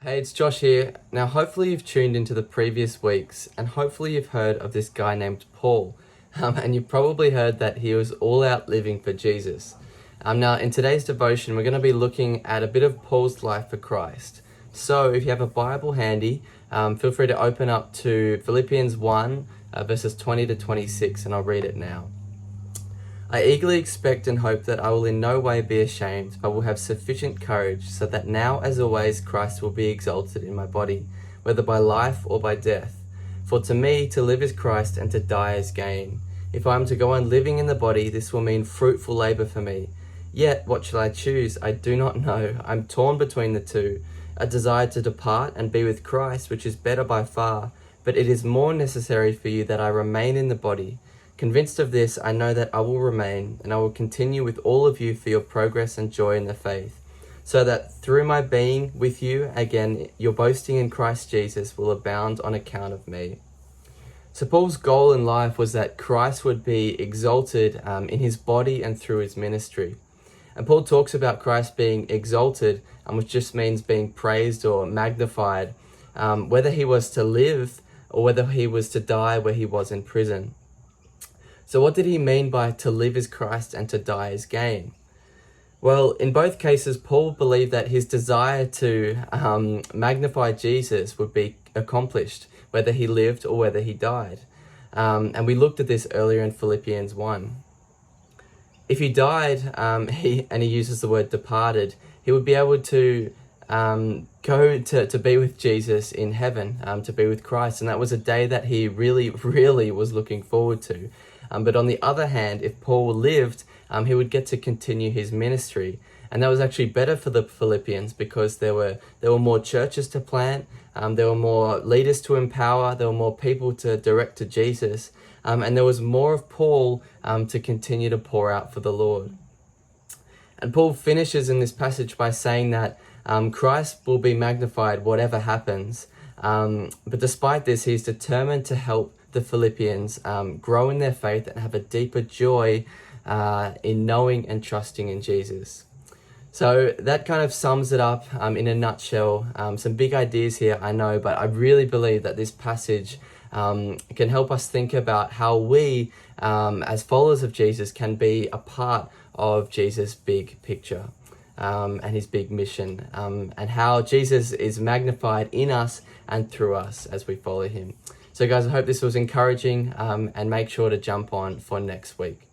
Hey, it's Josh here. Now, hopefully, you've tuned into the previous weeks, and hopefully, you've heard of this guy named Paul. And you've probably heard that he was all out living for Jesus. Now, in today's devotion, we're going to be looking at a bit of Paul's life for Christ. So, if you have a Bible handy, feel free to open up to Philippians 1, verses 20 to 26, and I'll read it now. I eagerly expect and hope that I will in no way be ashamed, but will have sufficient courage, so that now as always Christ will be exalted in my body, whether by life or by death. For to me to live is Christ, and to die is gain. If I am to go on living in the body, this will mean fruitful labour for me. Yet what shall I choose? I do not know. I am torn between the two. A desire to depart and be with Christ, which is better by far, but it is more necessary for you that I remain in the body. Convinced of this, I know that I will remain, and I will continue with all of you for your progress and joy in the faith, so that through my being with you again, your boasting in Christ Jesus will abound on account of me. So Paul's goal in life was that Christ would be exalted in his body and through his ministry. And Paul talks about Christ being exalted, which just means being praised or magnified, whether he was to live or whether he was to die where he was in prison. So what did he mean by to live is Christ and to die is gain? Well, in both cases, Paul believed that his desire to magnify Jesus would be accomplished, whether he lived or whether he died. And we looked at this earlier in Philippians 1. If he died, he uses the word departed, he would be able to go to be with Jesus in heaven, to be with Christ. And that was a day that he really, really was looking forward to. But on the other hand, if Paul lived, he would get to continue his ministry. And that was actually better for the Philippians because there were more churches to plant, there were more leaders to empower, there were more people to direct to Jesus, and there was more of Paul to continue to pour out for the Lord. And Paul finishes in this passage by saying that Christ will be magnified whatever happens. But despite this, he's determined to help the Philippians grow in their faith and have a deeper joy in knowing and trusting in Jesus. So that kind of sums it up in a nutshell. Some big ideas here, I know, but I really believe that this passage can help us think about how we, as followers of Jesus, can be a part of Jesus' big picture and his big mission, and how Jesus is magnified in us and through us as we follow him. So guys, I hope this was encouraging, and make sure to jump on for next week.